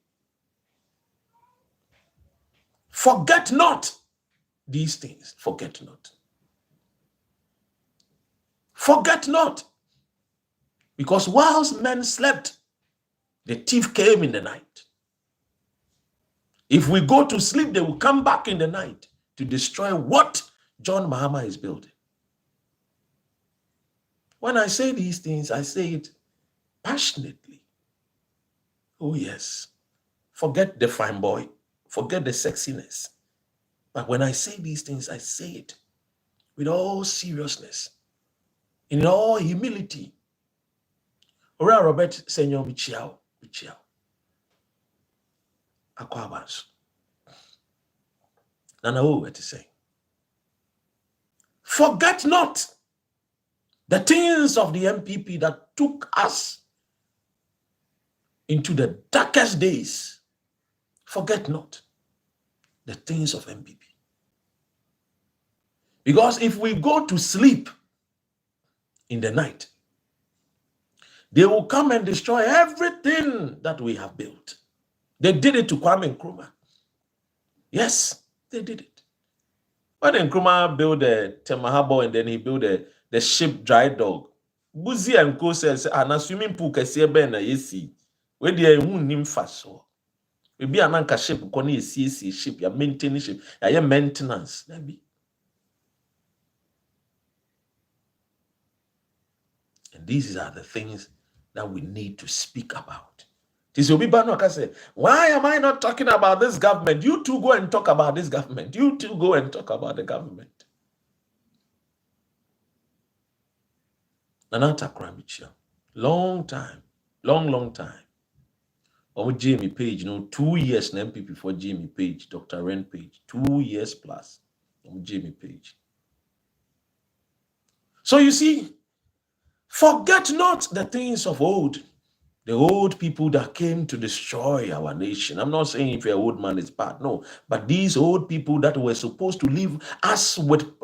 Forget not these things. Forget not. Forget not. Because whilst men slept, the thief came in the night. If we go to sleep, they will come back in the night to destroy what John Mahama is building. When I say these things, I say it passionately. Oh yes. Forget the fine boy. Forget the sexiness. But when I say these things, I say it with all seriousness, in all humility. Ora Robert Senyor Michiao. Akwabans. Nana who what to say? Forget not the things of the MPP that took us into the darkest days. Forget not the things of MPP. Because if we go to sleep in the night, they will come and destroy everything that we have built. They did it to Kwame Nkrumah. Yes, they did it. When Nkrumah built the Temahabo and then he built the ship Dry Dog, Buzi and Co says, an swimming pool can see a banner, yesi. Where they are nim fast so. Maybe an anchor ship, Connie CC ship, your maintaining ship, your maintenance. Maybe. And these are the things that we need to speak about. Say, why am I not talking about this government? You two go and talk about this government. You two go and talk about the government. Nanata Kramicha. Long time. Long time. Jamie Page, 2 years in MPP for Jamie Page, Dr. Ren Page. 2 years plus. Jamie Page. So you see, forget not the things of old. The old people that came to destroy our nation. I'm not saying if you're an old man, it's bad. No. But these old people that were supposed to leave us with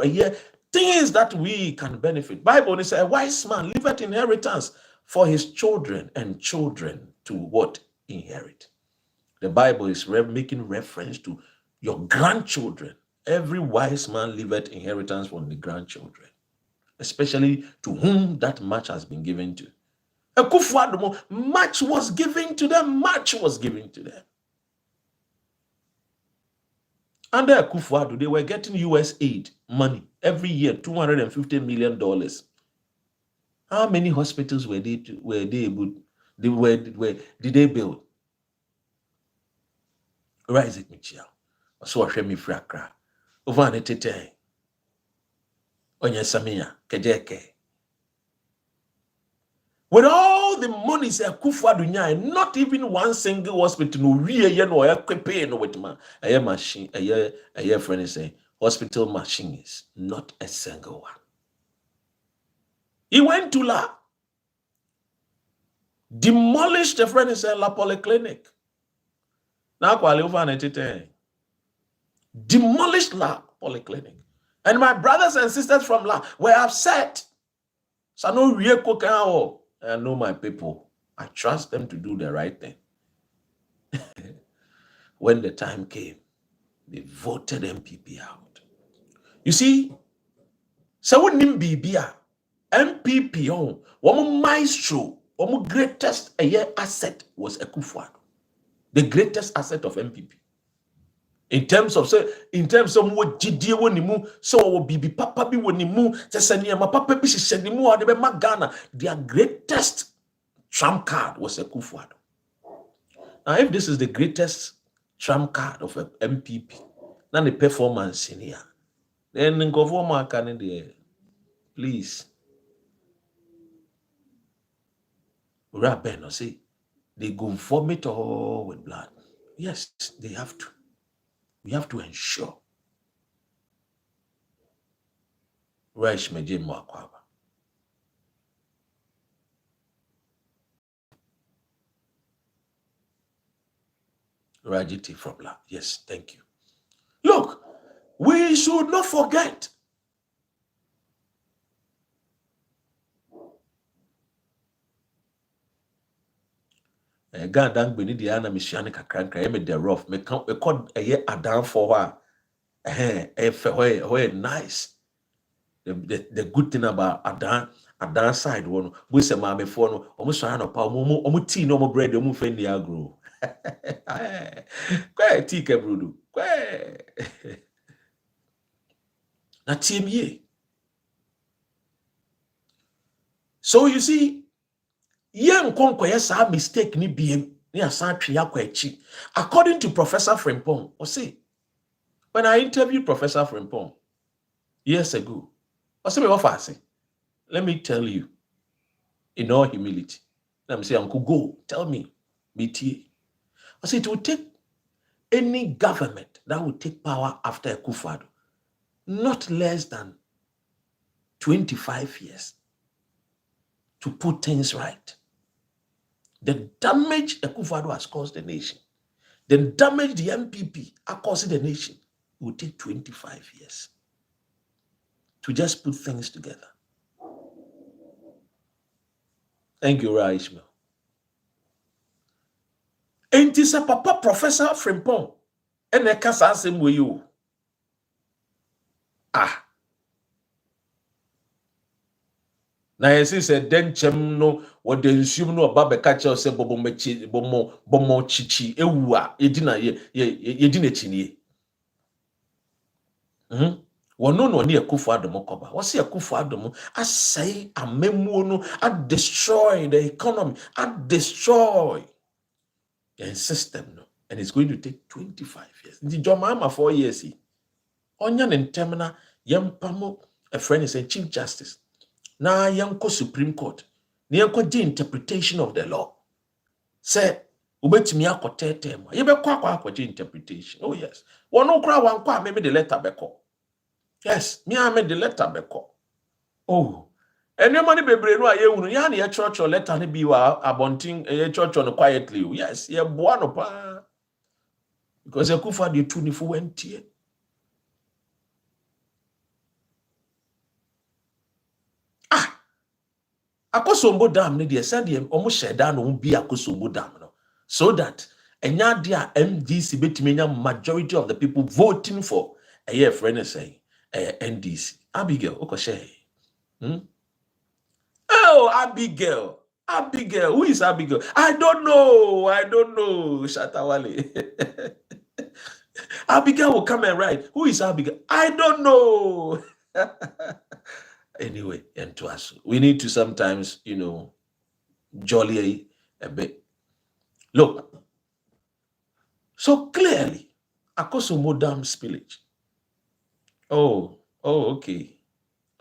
things that we can benefit. Bible says, a wise man leaveth inheritance for his children and children to what? Inherit. The Bible is making reference to your grandchildren. Every wise man leaveth inheritance for the grandchildren. Especially to whom that much has been given to. Much was given to them. Much was given to them. Under Akufo-Addo, they were getting US aid money every year, $250 million. How many hospitals did they build? Isaac Michiel. So Shemi Frakra. Over an etete. Onye Samia. Kejeke. With all the money say Akufo-Addo, not even one single hospital no we no equipe no with ma a machine a friend say hospital machines, not a single one. He went to La, demolished the friend say La Polyclinic. Now kwali over an etete. Demolished La Polyclinic. And my brothers and sisters from La were upset. So no Eoco can. I know my people. I trust them to do the right thing. When the time came, they voted MPP out. You see, so when Nimbibia, MPP on, one maestro, one greatest asset was Akufo-Addo. The greatest asset of MPP. In terms of what GD wonimu, so bibi papa bi wonimu, sesania ma papa bi shishenimu adebe magana. Their greatest trump card was Akufo-Addo. Now, if this is the greatest trump card of a MPP, then the performance in here, then government can there, please. Rabben say they go vomit all with blood. Yes, they have to. We have to ensure. Raish Meje Mwakwaba. Rajiti from La. Yes, thank you. Look, we should not forget. Gandang Benny Diana Mishanica Crank, I made the rough, me come a cod a year a down for her. Where nice. The good thing about a down side one, we say, Mammy for no, almost trying to power, almost tea, no more bread, almost friendly agro. Quite tea, Brudu. Quite. Now, team ye. So you see, young conquer sa mistake ni BM. According to Professor Frimpong, or say, when I interviewed Professor Frimpong years ago, I said, let me tell you, in all humility, let me say, Uncle, go, tell me, BTA. I said, it will take any government that will take power after Akufo-Addo not less than 25 years to put things right. The damage Akufo-Addo has caused the nation, the damage the MPP are causing the nation, will take 25 years to just put things together. Thank you, Ra Ishmael. And this Papa Professor Frimpong, and I can't ask him with you. Na yesi se denchem no wo de nsum no oba be ka che se bomo chichi ewu a yedina yedina chinie wono no ne Akufo-Addo koba wo se Akufo-Addo asai amemu no a destroy the economy, a destroy the system no, and it's going to take 25 years. The Mahama 4 years onya ntemna yempamo a friend is a chief justice. Na yanko Supreme Court, na yanko the interpretation of the law. Say, ubetimi akotete ma. Yebe kwa interpretation. Oh yes. Wano kra wankwa maybe the letter beko. Yes, me I made the letter beko. Oh. And your money bebre no aye unu ya na ye church or letter ne bi wa abonting ye church on quietly. Yes, ye boano pa. Because Akufo-Addo the 24 went here. Akosombo dam ne de said dem almost share down no be Akosombo dam no, so that enya dia MDC betimenya majority of the people voting for a year friend say NDC. Abigail okoshe. Oh, Abigail, who is Abigail? I don't know, Shatawale. Abigail will come and write. Who is Abigail? I don't know. Anyway, and to us, we need to sometimes, jolly a bit. Look, so clearly, Akosombo dam spillage. Oh, okay.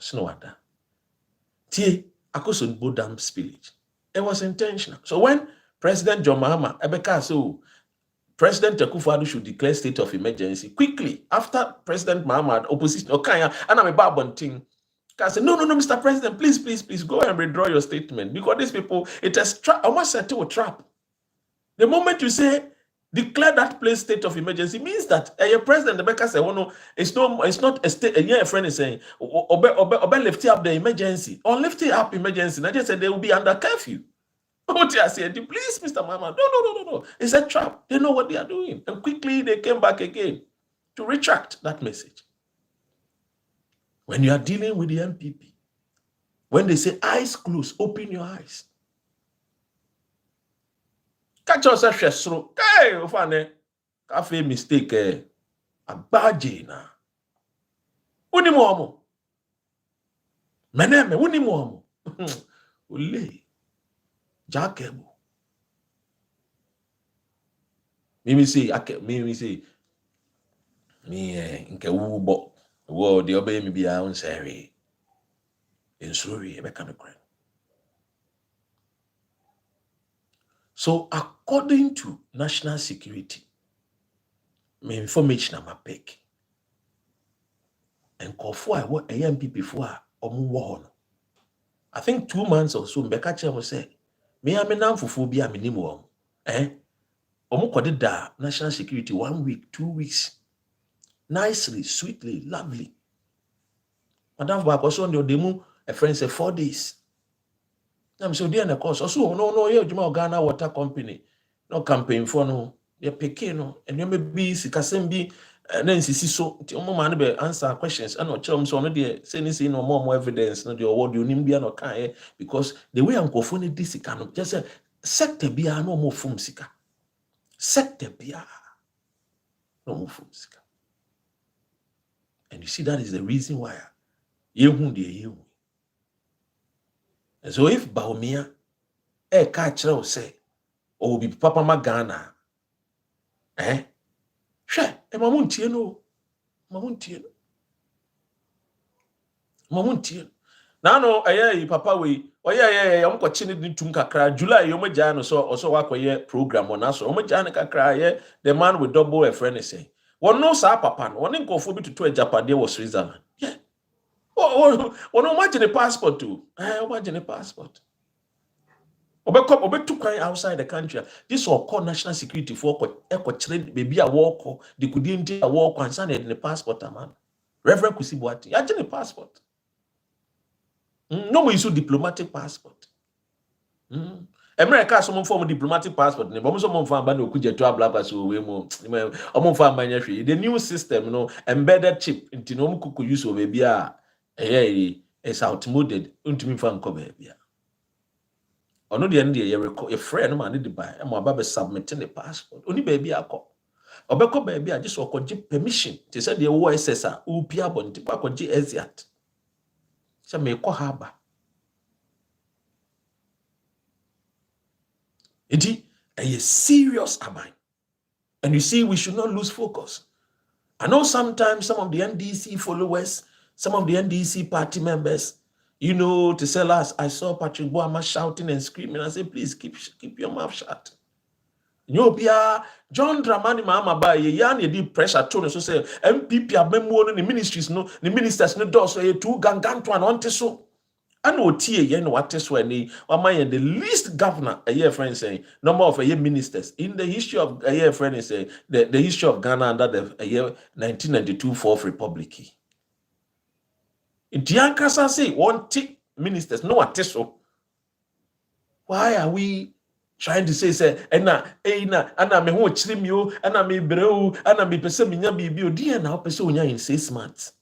Snowada. Tie, Akosombo dam spillage. It was intentional. So when President John Mahama, Ebeka, so President Akufo-Addo should declare state of emergency quickly after President Mahama opposition. Okay, and I'm a babonting. I said, no, Mr. President, please go and withdraw your statement because these people, it has almost set to a trap. The moment you say declare that place state of emergency means that your president, the Becca said, oh no, it's not a state. A friend is saying, Obe lift up the emergency or lift up emergency. And I just said they will be under curfew. What I said, please, Mr. Mahama, no. It's a trap. They know what they are doing, and quickly they came back again to retract that message. When you are dealing with the MPP, when they say eyes closed, open your eyes. Catch yourself, Shesro. Hey, Ofane, cafe mistake. A badge na. Unimomo. Meneme, unimomo. Ule. Jakebo. Mimi say, nke ubo. Wo the obey me be on sorry. In sorry, so according to national security, my information am a pick. And call for what a MPP for I think 2 months or so, Mbekacha will say, me am a for phobia minimum. Da national security 1 week, 2 weeks. Nicely, sweetly, lovely. Madam Bakoso on your demo, a friend said 4 days. I'm so dear, of course. Also, no, yeah, Ghana Water Company. no campaign for no ye peke no and you may be sikasem bi na nsisi so ti omo ma no be answer questions and no chom so no dey say ni say no more evidence no dey award you nim bia no kan because the way ankofo no di sika no just say sector bia no mo fum sika sector bia no mo fum sika. And you see that is the reason why yehu dey yehu. And so if Bawumia ka kire say o bi papa magana hwɛ mamuntie no na no papa we oye yam kwachi ne tum kakra July yom gya no so wakoye program on aso gya ne kakra the man with double a friend say won no sa papa no won nkofo bi tutu ajapade wo Switzerland won imagine passport too imagine passport obetu kwan outside the country. This will call national security for trade baby a walk they couldn't a walk and send the passport man. Reverend Kusibuati, you have passport. No more issue diplomatic passport. America some form of diplomatic passport. Ne bomo some form ba no kuje to abla so we mo omo form ba nya the new system embedded chip nti no kuku use o baby a is outmoded untimi fa nko baby a ono de end ye record your friend man dey buy e mo aba submit the passport oni baby akọ obekọ baby a just okoje permission te say the wo ss upia bonti kwakoje eziat say me ko ha ba it is a serious aman. And you see, we should not lose focus. I know sometimes some of the NDC followers, some of the NDC party members, to sell us. I saw Patrick Bawumia shouting and screaming. I said, please keep your mouth shut. John Dramani Mahama ba ye di pressure tone so say MPP abemwo no the ministries no the ministers no do so ye two gangan to an onte so and otie ye no wate so ani wamaye the least governor a year friend saying number of ministers in the history of a year friend is say the history of Ghana under the year 1992 fourth republic. In Tiankasa say one tick ministers no wate so. Why are we trying to say ana me ho chirim yo ana me breu ana me pese me nya bibi odi na pese onya in 6 months?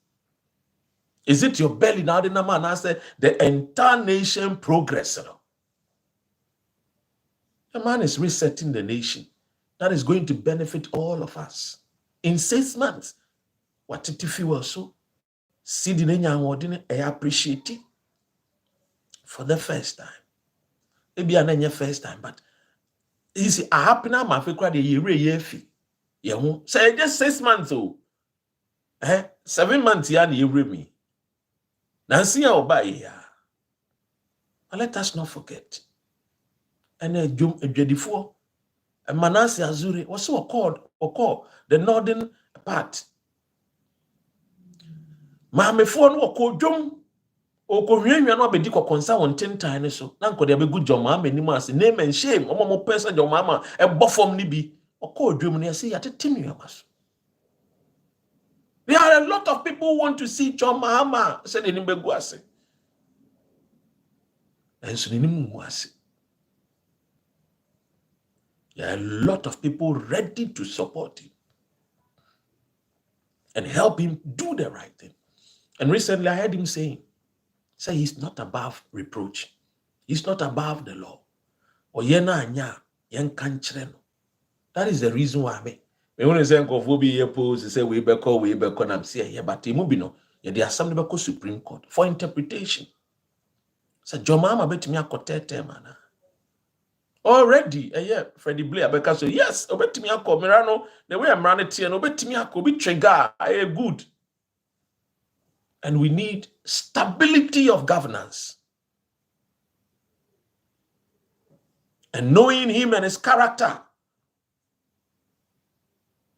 Is it your belly now? The man I say the entire nation progress. The man is resetting the nation. That is going to benefit all of us. In 6 months, what did you feel also? See the name I appreciate it for the first time. Maybe an first time, but you see, I happen to my figure the year fee. You say just 6 months 7 months ya you me. Nancy Obaya. Let us not forget. And a Jedifo, and Manasi Azuri was so called the northern part. Mahame phone or called Jum or Korean, you are not be concern on 10 times so. Nanko de be good your mama and nimas name and shame. Or more person your mama a buffum nibi or called Jum and say at a timmy. There are a lot of people who want to see John Mahama, said in Imbeguase. And so there are a lot of people ready to support him and help him do the right thing. And recently I heard him say he's not above reproach. He's not above the law. Or yena anya, yen kanchre no. That is the reason why me when say nkofo bi ye pose say we be call nam say here but e mu bi no ye dey assembly be call Supreme Court for interpretation. So Jomama betimi akotete mana. Already Freddie Blair beka so yes obetimi akọ mirano the way I'm running tie no obetimi akọ bi trigger good. And we need stability of governance. And knowing him and his character,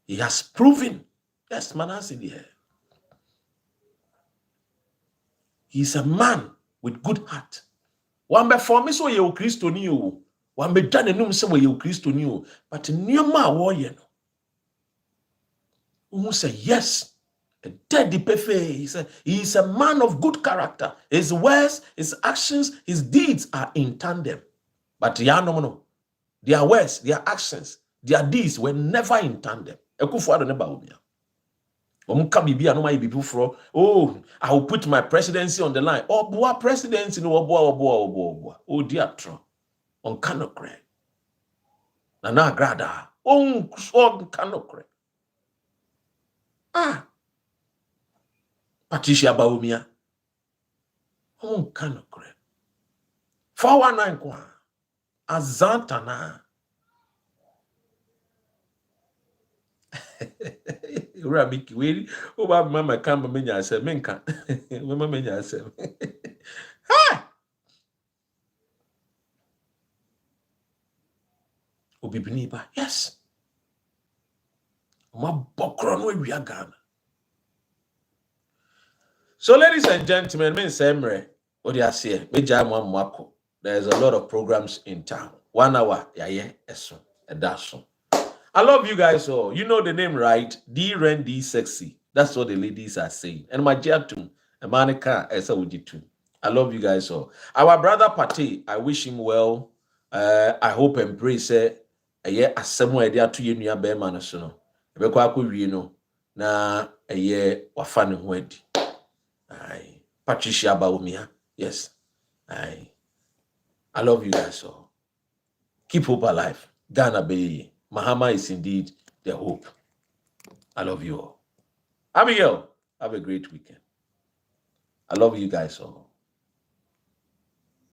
he has proven, yes, Manasi there. He's a man with good heart. One be for me so ye Christo ni o. One be done enum se ye Christo ni o. But nioma wo ye no. Who say yes, a daddy pefe. He is a man of good character. His words, his actions, his deeds are in tandem. But ya no. Their words, their actions, their deeds were never in tandem. Ekufuado ne Bawumia. Oh, I will put my presidency on the line. Oh, boa presidency no boa. Oh, dear Trump. On canocre. Nana grada. On canocre. Ah. Patricia Bawumia. On canocre. 419 kwa. Azantana. Ura miki weli oba mama kamba menya ase menka mama menya ase ha obibini ba yes ma bokro no ewia Ghana. So ladies and gentlemen, men semre odi ase meja amako. There's a lot of programs in town. 1 hour yaye eso edaso. I love you guys all. You know the name, right? D-Ren D Sexy. That's what the ladies are saying. And my Jatum, Manika, Esa Ujitu. I love you guys all. Our brother Partey, I wish him well. I hope and pray, say, a year as somewhere there to you near Bearman, so no. Ebekwa na a year wafani wedi. Aye. Patricia Bawumia. Yes. Aye. I love you guys all. Keep hope alive. Ghana Bay. Mahama is indeed the hope. I love you all. Abigail, have a great weekend. I love you guys all.